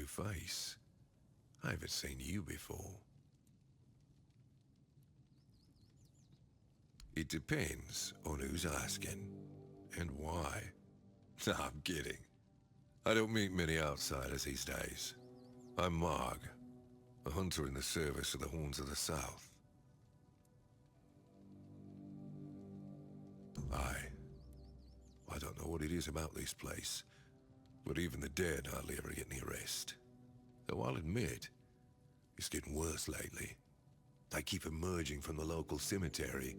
new face. I haven't seen you before. It depends on who's asking and why. Nah, I'm kidding. I don't meet many outsiders these days. I'm Margh, a hunter in the service of the Horns of the South. I don't know what it is about this place, but even the dead hardly ever get any rest. Though I'll admit, it's getting worse lately. They keep emerging from the local cemetery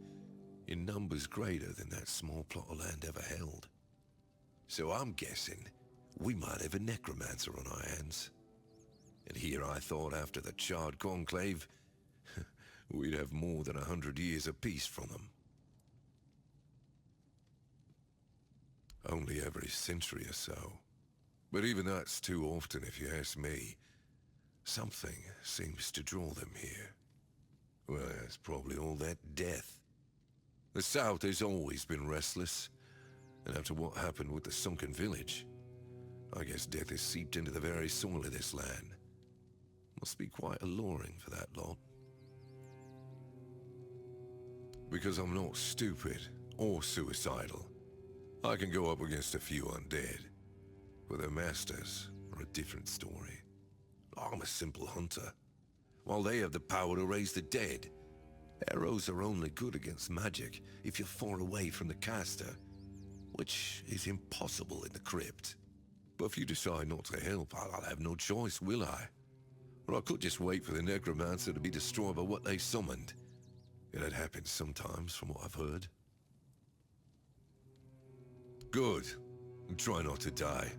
in numbers greater than that small plot of land ever held. So I'm guessing we might have a necromancer on our hands. And here I thought after the Charred Conclave, we'd have more than 100 years of peace from them. Only every century or so. But even that's too often if you ask me. Something seems to draw them here. Well, it's probably all that death. The South has always been restless. And after what happened with the sunken village, I guess death has seeped into the very soil of this land. Must be quite alluring for that lot. Because I'm not stupid or suicidal. I can go up against a few undead, but their masters are a different story. I'm a simple hunter, while they have the power to raise the dead. Arrows are only good against magic if you're far away from the caster, which is impossible in the crypt. But if you decide not to help, I'll have no choice, will I? Or I could just wait for the necromancer to be destroyed by what they summoned. It happens sometimes, from what I've heard. Good. And try not to die.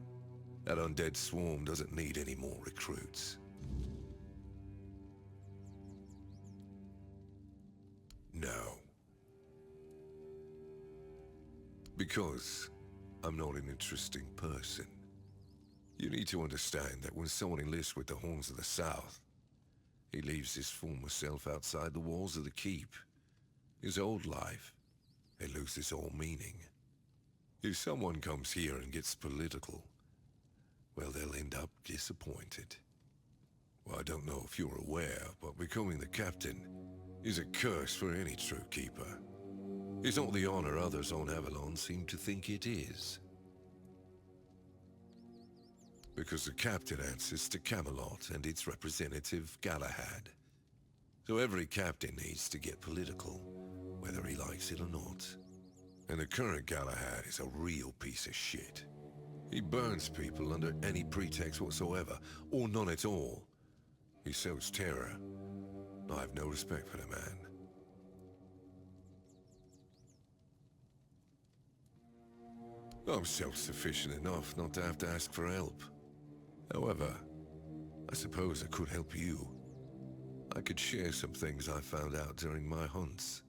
That undead swarm doesn't need any more recruits. No. Because I'm not an interesting person. You need to understand that when someone enlists with the Horns of the South, he leaves his former self outside the walls of the keep. His old life, it loses all meaning. If someone comes here and gets political, well, they'll end up disappointed. Well, I don't know if you're aware, but becoming the captain is a curse for any true keeper. It's not the honor others on Avalon seem to think it is. Because the captain answers to Camelot and its representative, Galahad. So every captain needs to get political, whether he likes it or not. And the current Galahad is a real piece of shit. He burns people under any pretext whatsoever, or none at all. He sows terror. I have no respect for the man. I'm self-sufficient enough not to have to ask for help. However, I suppose I could help you. I could share some things I found out during my hunts.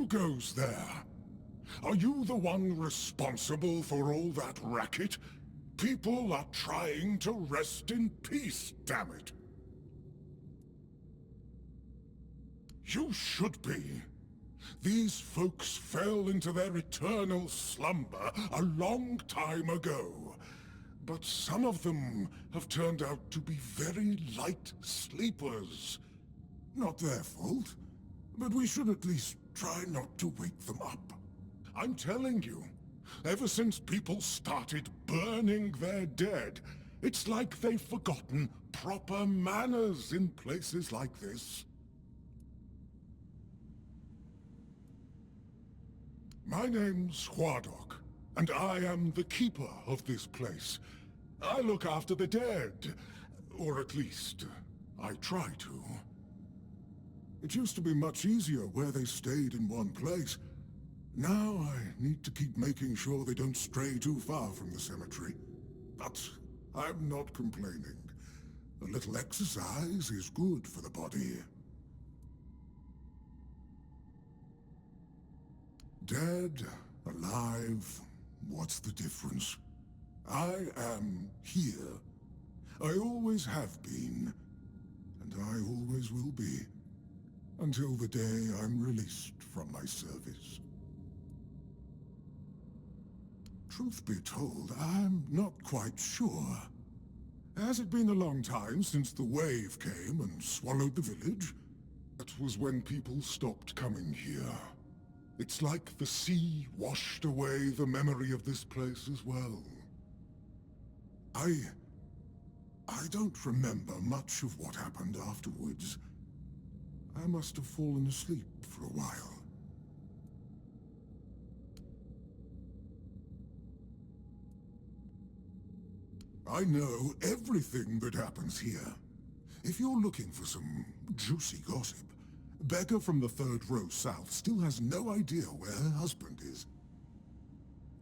goes there? Are you the one responsible for all that racket? People are trying to rest in peace, damn it. You should be. These folks fell into their eternal slumber a long time ago. But some of them have turned out to be very light sleepers. Not their fault, but we should at least try not to wake them up. I'm telling you, ever since people started burning their dead, it's like they've forgotten proper manners in places like this. My name's Margh, and I am the keeper of this place. I look after the dead, or at least, I try to. It used to be much easier where they stayed in one place. Now I need to keep making sure they don't stray too far from the cemetery. But I'm not complaining. A little exercise is good for the body. Dead, alive, what's the difference? I am here. I always have been, and I always will be, until the day I'm released from my service. Truth be told, I'm not quite sure. Has it been a long time since the wave came and swallowed the village? That was when people stopped coming here. It's like the sea washed away the memory of this place as well. I don't remember much of what happened afterwards. I must have fallen asleep for a while. I know everything that happens here. If you're looking for some juicy gossip, Becca from the third row south still has no idea where her husband is.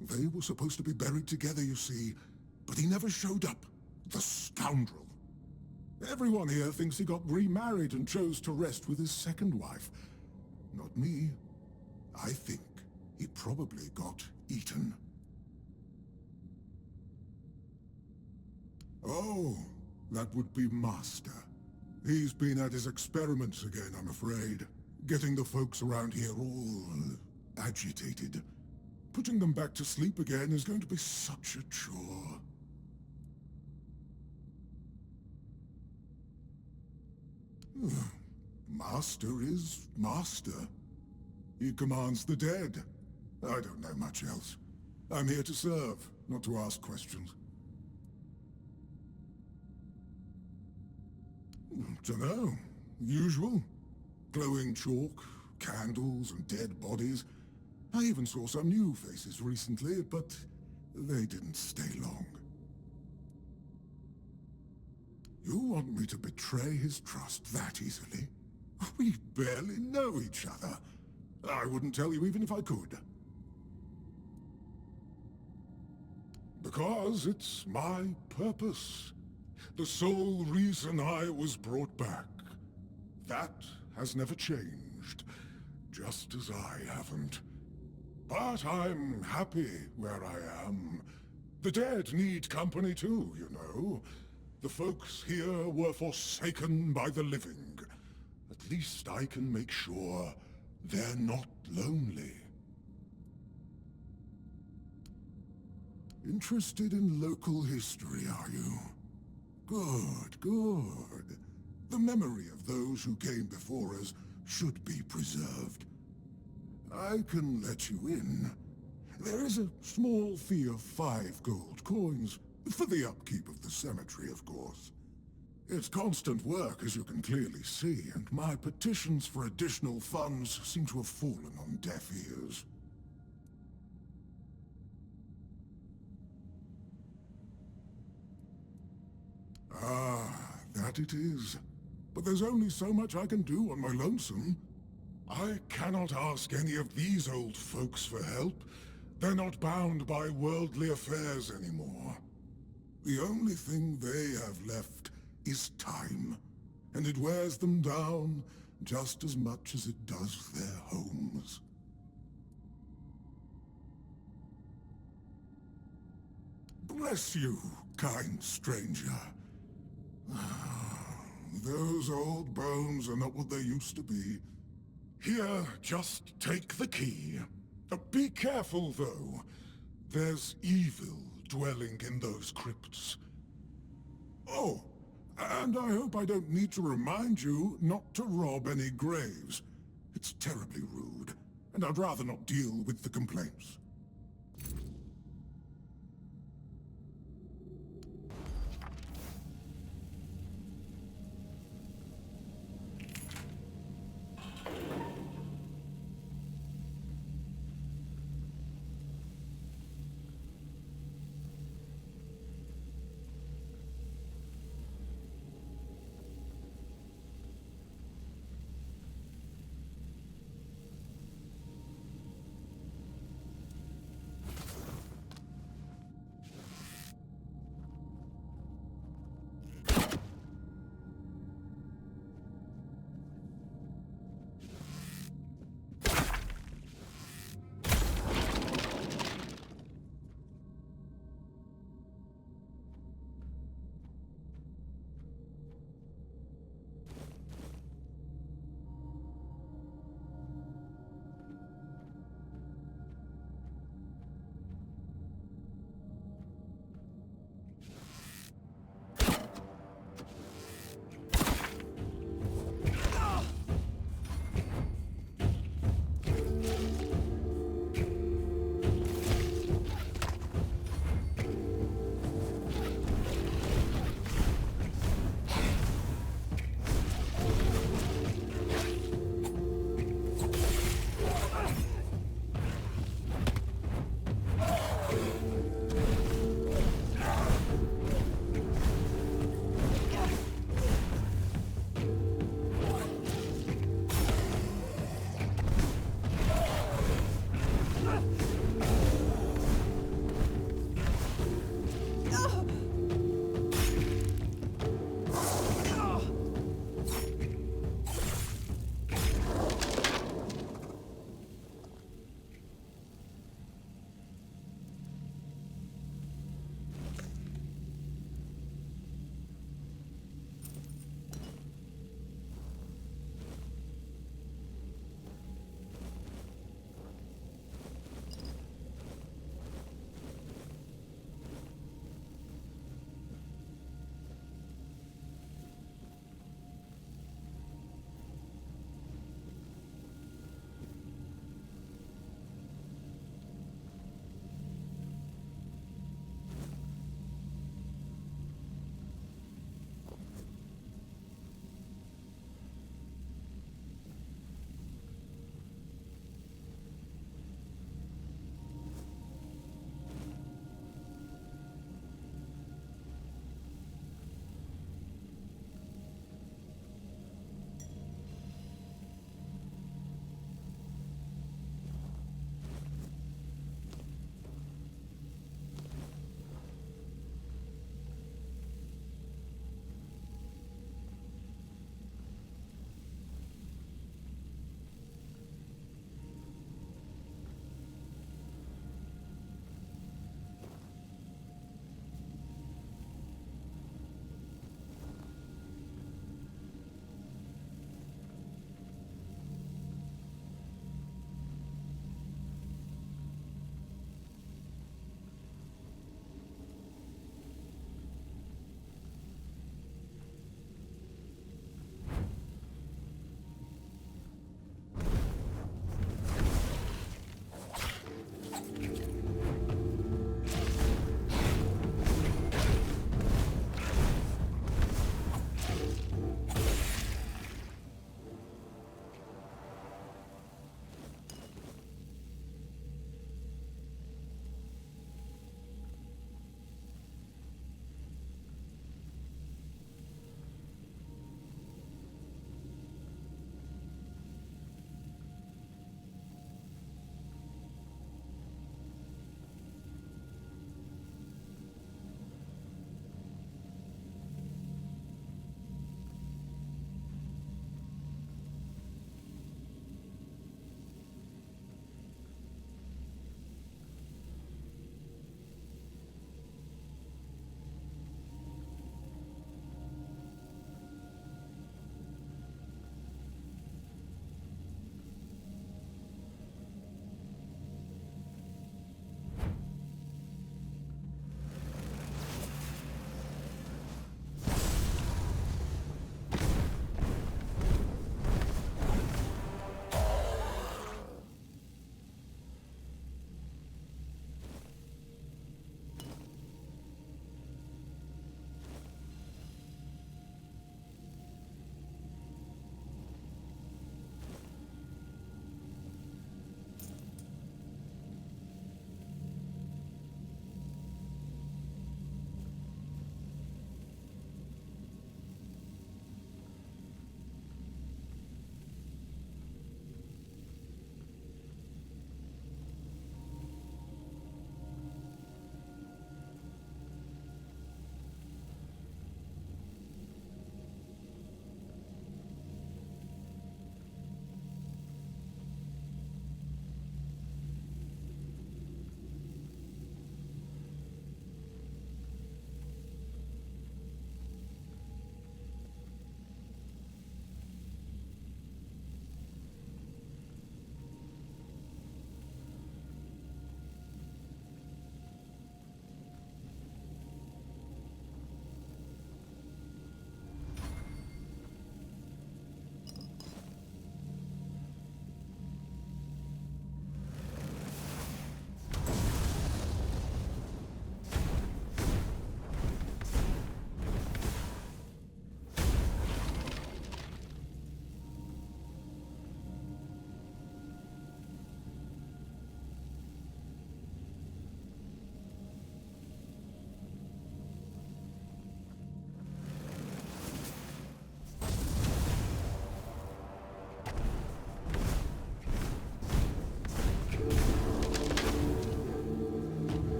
They were supposed to be buried together, you see, but he never showed up. The scoundrel. Everyone here thinks he got remarried and chose to rest with his second wife. Not me. I think he probably got eaten. Oh, that would be Master. He's been at his experiments again, I'm afraid. Getting the folks around here all agitated. Putting them back to sleep again is going to be such a chore. Master is Master. He commands the dead. I don't know much else. I'm here to serve, not to ask questions. Dunno. Usual. Glowing chalk, candles, and dead bodies. I even saw some new faces recently, but they didn't stay long. You want me to betray his trust that easily? We barely know each other. I wouldn't tell you even if I could. Because it's my purpose. The sole reason I was brought back. That has never changed, just as I haven't. But I'm happy where I am. The dead need company too, you know. The folks here were forsaken by the living. At least I can make sure they're not lonely. Interested in local history, are you? Good, good. The memory of those who came before us should be preserved. I can let you in. There is a small fee of 5 gold coins, for the upkeep of the cemetery, of course. It's constant work, as you can clearly see, and my petitions for additional funds seem to have fallen on deaf ears. Ah, that it is. But there's only so much I can do on my lonesome. I cannot ask any of these old folks for help. They're not bound by worldly affairs anymore. The only thing they have left is time, and it wears them down just as much as it does their homes. Bless you, kind stranger. Those old bones are not what they used to be. Here, just take the key. Be careful, though. There's evil dwelling in those crypts. Oh, and I hope I don't need to remind you not to rob any graves. It's terribly rude, and I'd rather not deal with the complaints.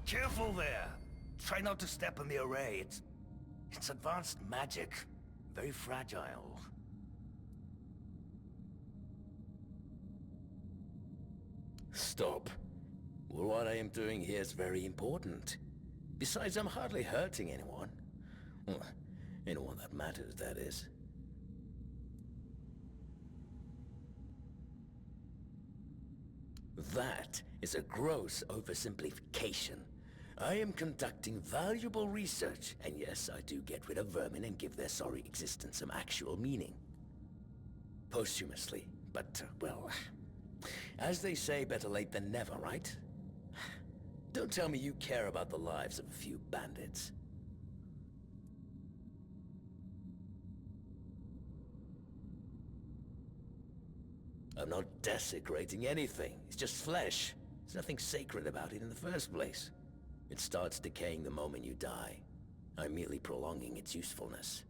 Careful there! Try not to step in the array. It's advanced magic. Very fragile. Stop. Well, what I am doing here is very important. Besides, I'm hardly hurting anyone. Well, anyone that matters, that is. That is a gross oversimplification. I am conducting valuable research, and yes, I do get rid of vermin and give their sorry existence some actual meaning. Posthumously, but, well, as they say, better late than never, right? Don't tell me you care about the lives of a few bandits. I'm not desecrating anything. It's just flesh. There's nothing sacred about it in the first place. It starts decaying the moment you die. I'm merely prolonging its usefulness.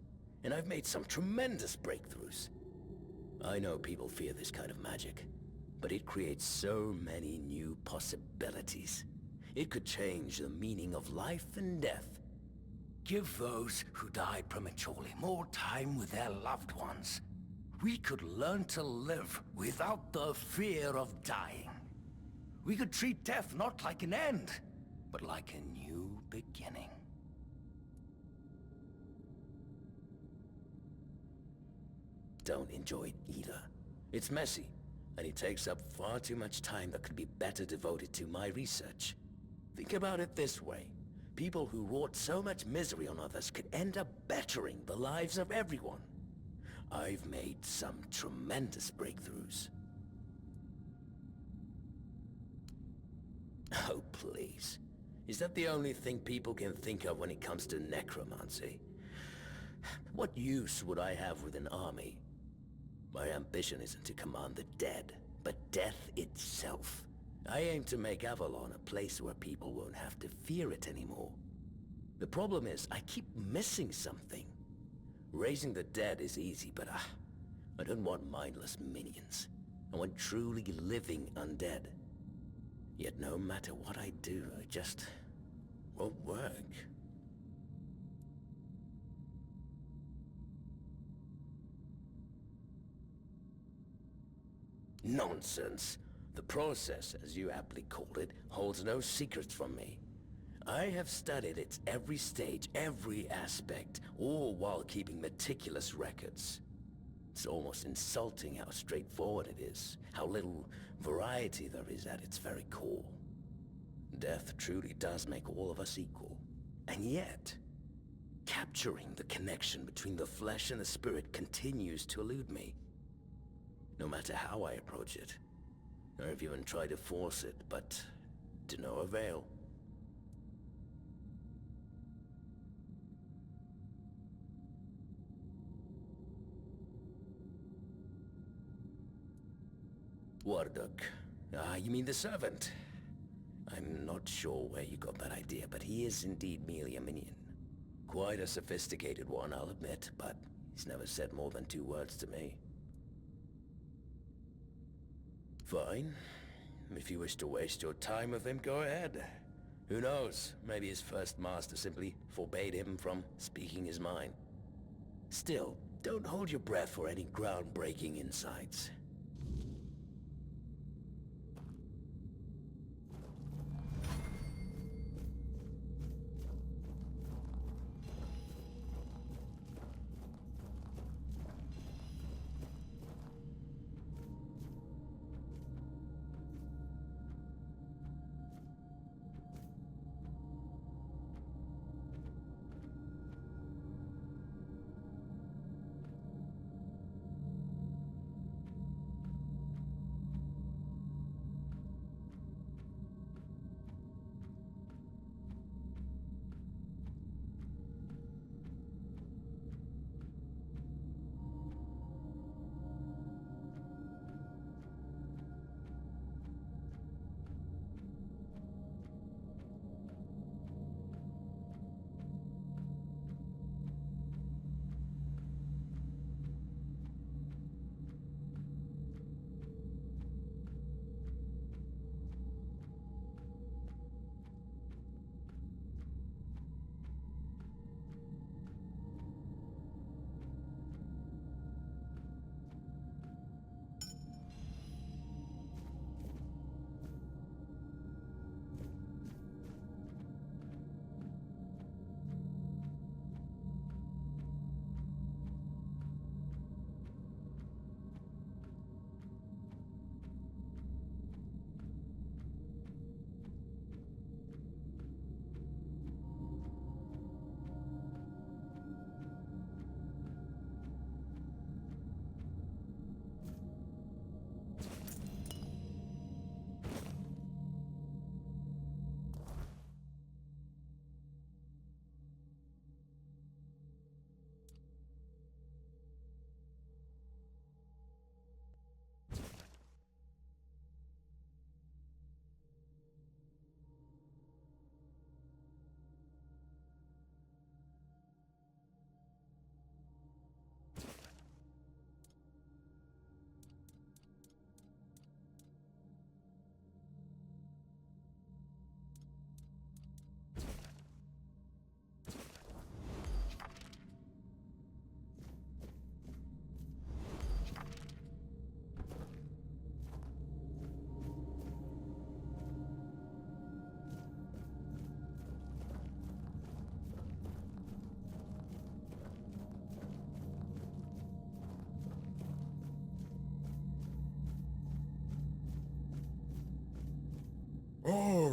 And I've made some tremendous breakthroughs. I know people fear this kind of magic, but it creates so many new possibilities. It could change the meaning of life and death. Give those who died prematurely more time with their loved ones. We could learn to live without the fear of dying. We could treat death not like an end, but like a new beginning. Don't enjoy it either. It's messy, and it takes up far too much time that could be better devoted to my research. Think about it this way. People who wrought so much misery on others could end up bettering the lives of everyone. I've made some tremendous breakthroughs. Oh, please. Is that the only thing people can think of when it comes to necromancy? What use would I have with an army? My ambition isn't to command the dead, but death itself. I aim to make Avalon a place where people won't have to fear it anymore. The problem is, I keep missing something. Raising the dead is easy, but I don't want mindless minions. I want truly living undead. Yet no matter what I do, it just won't work. Nonsense. The process, as you aptly called it, holds no secrets from me. I have studied its every stage, every aspect, all while keeping meticulous records. It's almost insulting how straightforward it is, how little variety there is at its very core. Death truly does make all of us equal. And yet, capturing the connection between the flesh and the spirit continues to elude me. No matter how I approach it. I've even tried to force it, but to no avail. Warduk. You mean the servant? I'm not sure where you got that idea, but he is indeed merely a minion. Quite a sophisticated one, I'll admit, but he's never said more than 2 words to me. Fine. If you wish to waste your time with him, go ahead. Who knows? Maybe his first master simply forbade him from speaking his mind. Still, don't hold your breath for any groundbreaking insights.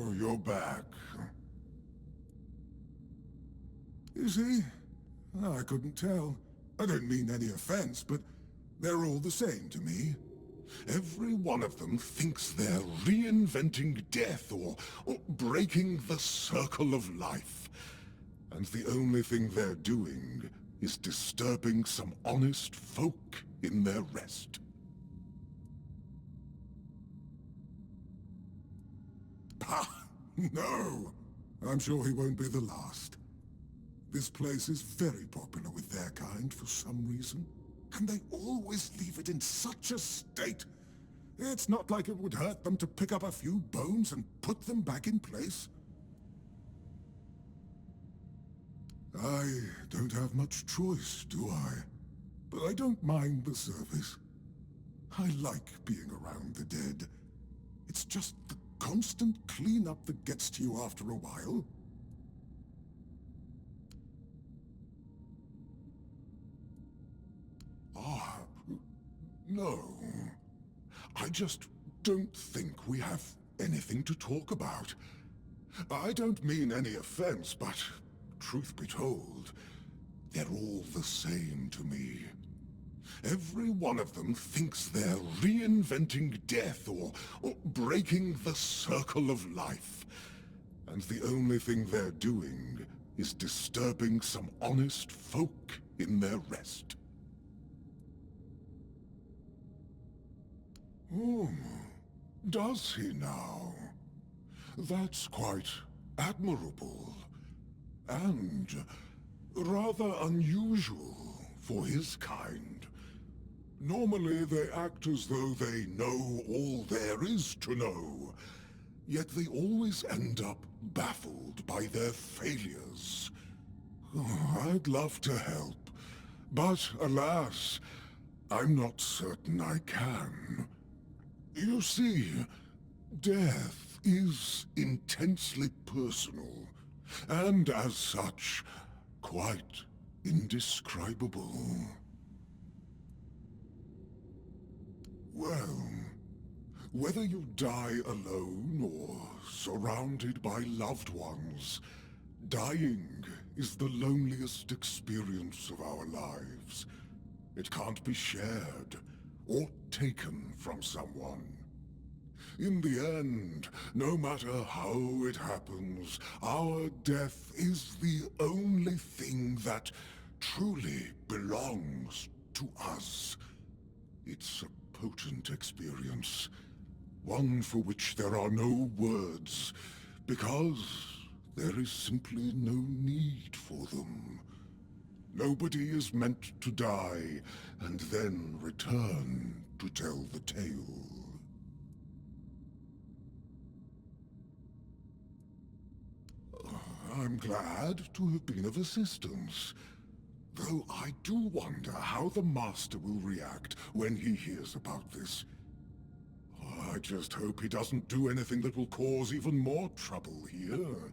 Oh, you're back. You see? I couldn't tell. I don't mean any offense, but they're all the same to me. Every one of them thinks they're reinventing death or breaking the circle of life. And the only thing they're doing is disturbing some honest folk in their rest. Pah! No! I'm sure he won't be the last. This place is very popular with their kind for some reason. And they always leave it in such a state. It's not like it would hurt them to pick up a few bones and put them back in place. I don't have much choice, do I? But I don't mind the service. I like being around the dead. It's just the constant cleanup that gets to you after a while. Ah, no. I just don't think we have anything to talk about. I don't mean any offense, but truth be told, they're all the same to me. Every one of them thinks they're reinventing death or breaking the circle of life. And the only thing they're doing is disturbing some honest folk in their rest. Oh, does he now? That's quite admirable. And rather unusual for his kind. Normally they act as though they know all there is to know, yet they always end up baffled by their failures. Oh, I'd love to help, but alas, I'm not certain I can. You see, death is intensely personal, and as such, quite indescribable. Well, whether you die alone or surrounded by loved ones, dying is the loneliest experience of our lives. It can't be shared or taken from someone. In the end, no matter how it happens, our death is the only thing that truly belongs to us. It's a potent experience, one for which there are no words, because there is simply no need for them. Nobody is meant to die and then return to tell the tale. I'm glad to have been of assistance. Though I do wonder how the Master will react when he hears about this. I just hope he doesn't do anything that will cause even more trouble here.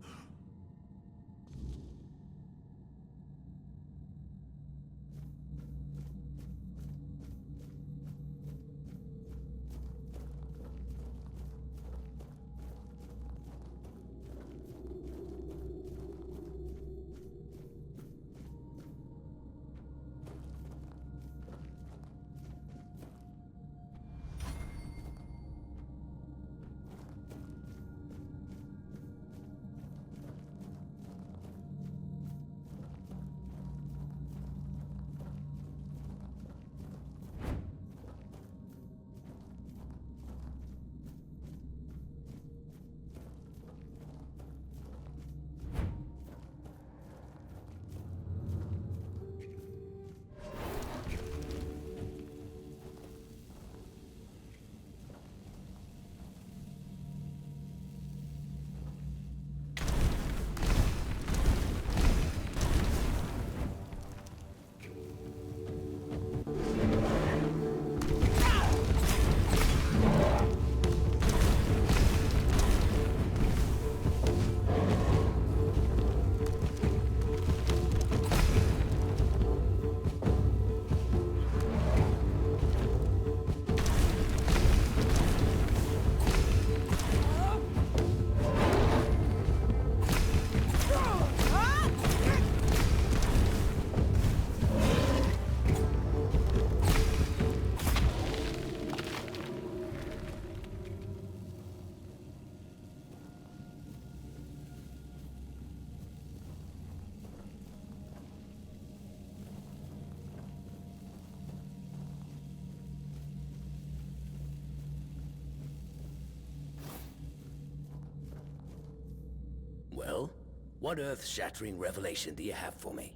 What earth-shattering revelation do you have for me?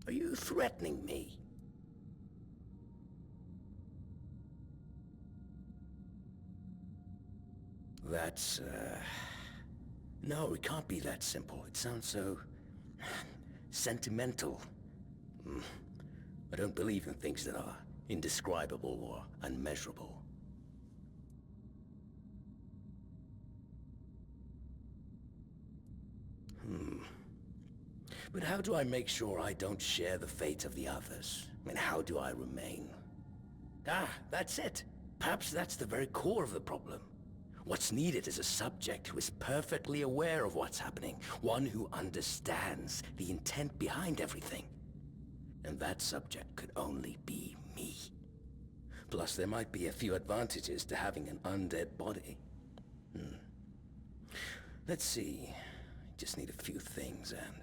Are you threatening me? That's, No, it can't be that simple. It sounds so... sentimental. I don't believe in things that are indescribable or unmeasurable. But how do I make sure I don't share the fate of the others? I mean, how do I remain? Ah, that's it. Perhaps that's the very core of the problem. What's needed is a subject who is perfectly aware of what's happening. One who understands the intent behind everything. And that subject could only be me. Plus, there might be a few advantages to having an undead body. Let's see. Just need a few things and...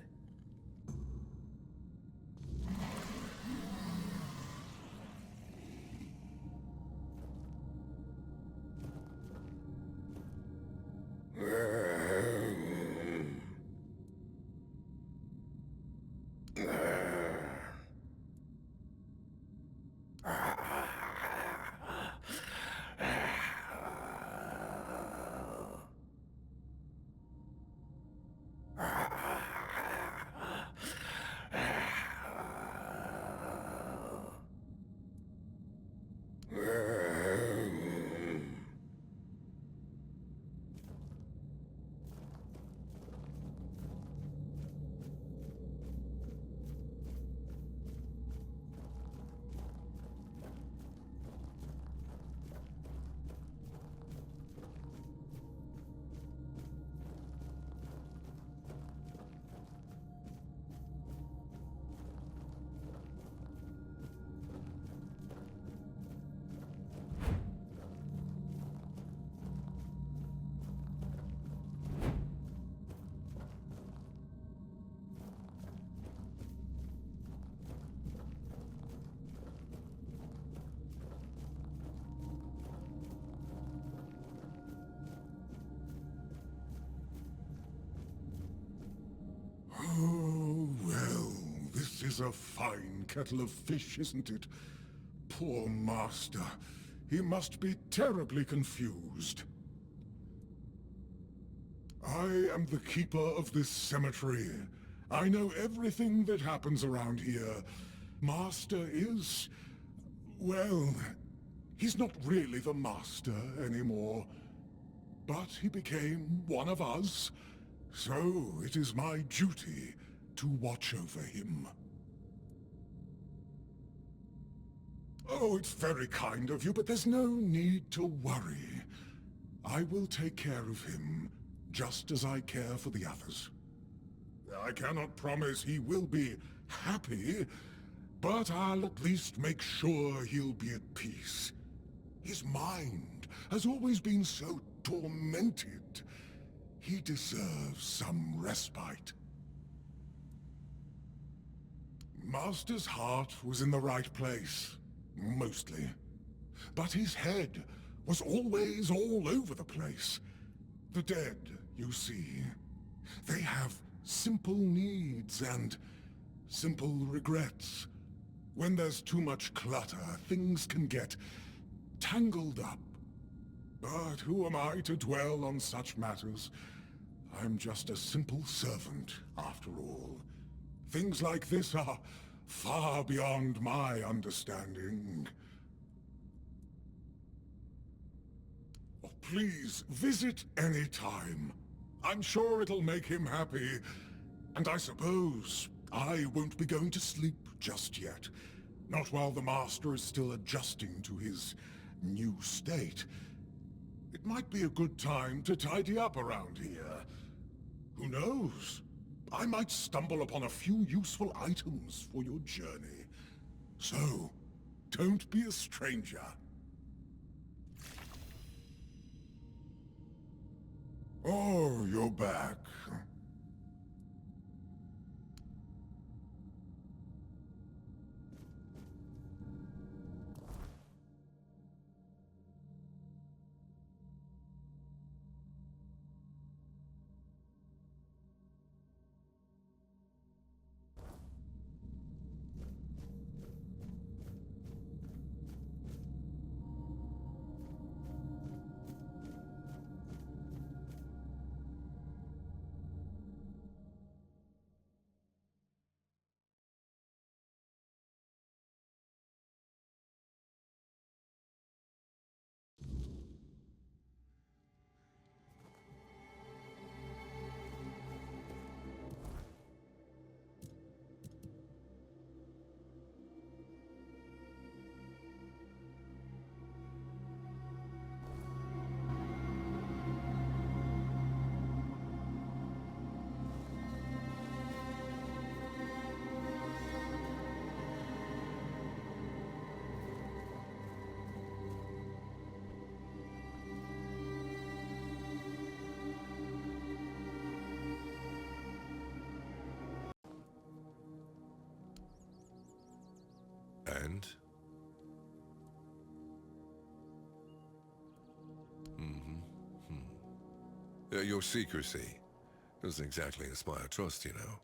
Oh, well, this is a fine kettle of fish, isn't it? Poor master. He must be terribly confused. I am the keeper of this cemetery. I know everything that happens around here. Master is... well, he's not really the master anymore. But he became one of us. So it is my duty to watch over him. Oh, it's very kind of you, but there's no need to worry. I will take care of him, just as I care for the others. I cannot promise he will be happy, but I'll at least make sure he'll be at peace. His mind has always been so tormented. He deserves some respite. Master's heart was in the right place, mostly. But his head was always all over the place. The dead, you see, they have simple needs and simple regrets. When there's too much clutter, things can get tangled up. But who am I to dwell on such matters? I'm just a simple servant, after all. Things like this are far beyond my understanding. Oh, please, visit any time. I'm sure it'll make him happy. And I suppose I won't be going to sleep just yet. Not while the Master is still adjusting to his new state. It might be a good time to tidy up around here. Who knows? I might stumble upon a few useful items for your journey. So, don't be a stranger. Oh, you're back. friend? Your secrecy doesn't exactly inspire trust, you know.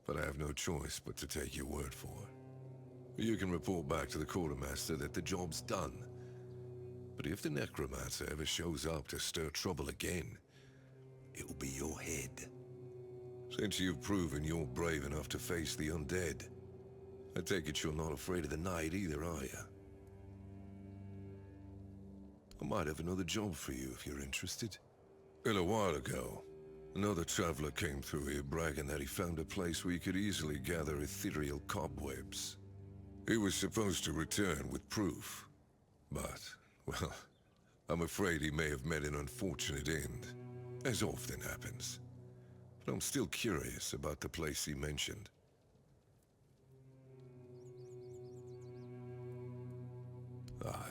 But I have no choice but to take your word for it. You can report back to the quartermaster that the job's done. But if the necromancer ever shows up to stir trouble again, it'll be your head. Since you've proven you're brave enough to face the undead, I take it you're not afraid of the night either, are you? I might have another job for you if you're interested. A little while ago, another traveler came through here bragging that he found a place where he could easily gather ethereal cobwebs. He was supposed to return with proof, but, well, I'm afraid he may have met an unfortunate end, as often happens. But I'm still curious about the place he mentioned.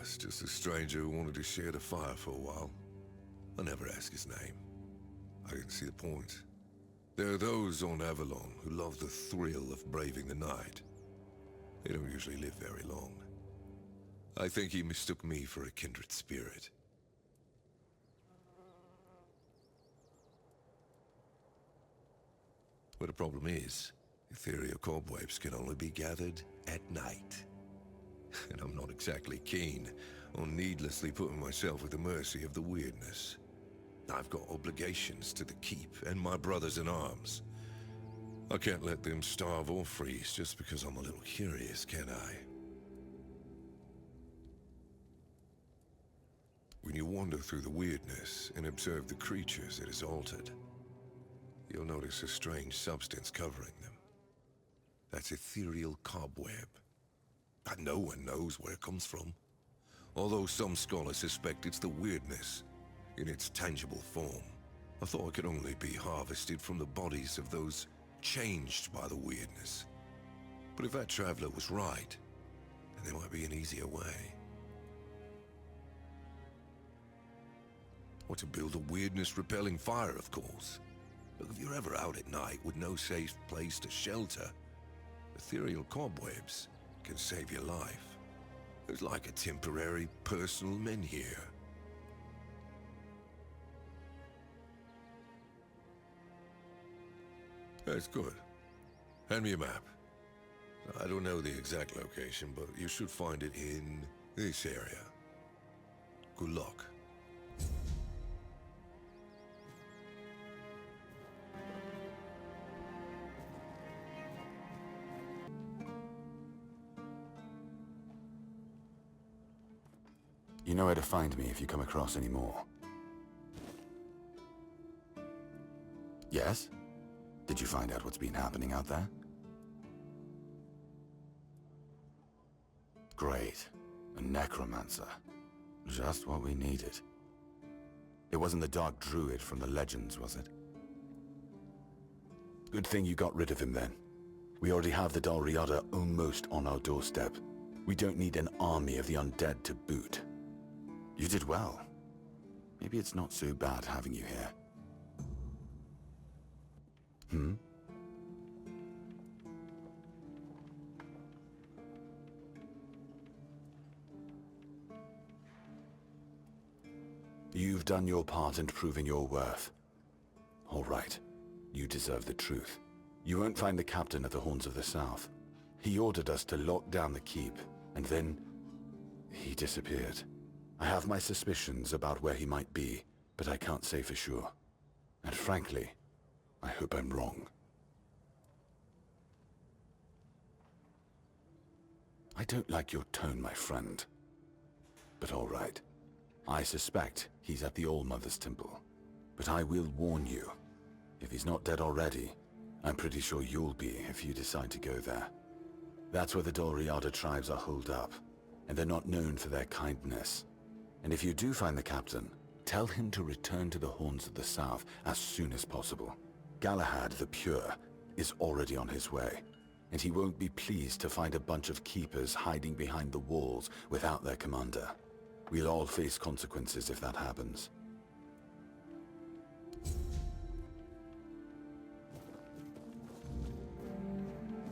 It's just a stranger who wanted to share the fire for a while. I never ask his name. I didn't see the point. There are those on Avalon who love the thrill of braving the night. They don't usually live very long. I think he mistook me for a kindred spirit. But the problem is, ethereal cobwebs can only be gathered at night. And I'm not exactly keen on needlessly putting myself at the mercy of the weirdness. I've got obligations to the keep and my brothers in arms. I can't let them starve or freeze just because I'm a little curious, can I? When you wander through the weirdness and observe the creatures it has altered, you'll notice a strange substance covering them. That's ethereal cobweb. But no one knows where it comes from. Although some scholars suspect it's the weirdness in its tangible form. I thought it could only be harvested from the bodies of those changed by the weirdness. But if that traveler was right, then there might be an easier way. Or to build a weirdness-repelling fire, of course. But if you're ever out at night with no safe place to shelter, ethereal cobwebs can save your life. It's like a temporary personal menhir. That's good. Hand me a map. I don't know the exact location, but you should find it in this area. Good luck. You know where to find me if you come across any more. Yes? Did you find out what's been happening out there? Great. A necromancer. Just what we needed. It wasn't the dark druid from the legends, was it? Good thing you got rid of him then. We already have the Dal Riada almost on our doorstep. We don't need an army of the undead to boot. You did well. Maybe it's not so bad having you here. You've done your part in proving your worth. All right. You deserve the truth. You won't find the captain at the Horns of the South. He ordered us to lock down the keep, and then he disappeared. I have my suspicions about where he might be, but I can't say for sure. And frankly, I hope I'm wrong. I don't like your tone, my friend. But all right. I suspect he's at the All-Mother's Temple. But I will warn you. If he's not dead already, I'm pretty sure you'll be if you decide to go there. That's where the Dal Riada tribes are holed up, and they're not known for their kindness. And if you do find the captain, tell him to return to the Horns of the South as soon as possible. Galahad the Pure is already on his way, and he won't be pleased to find a bunch of keepers hiding behind the walls without their commander. We'll all face consequences if that happens.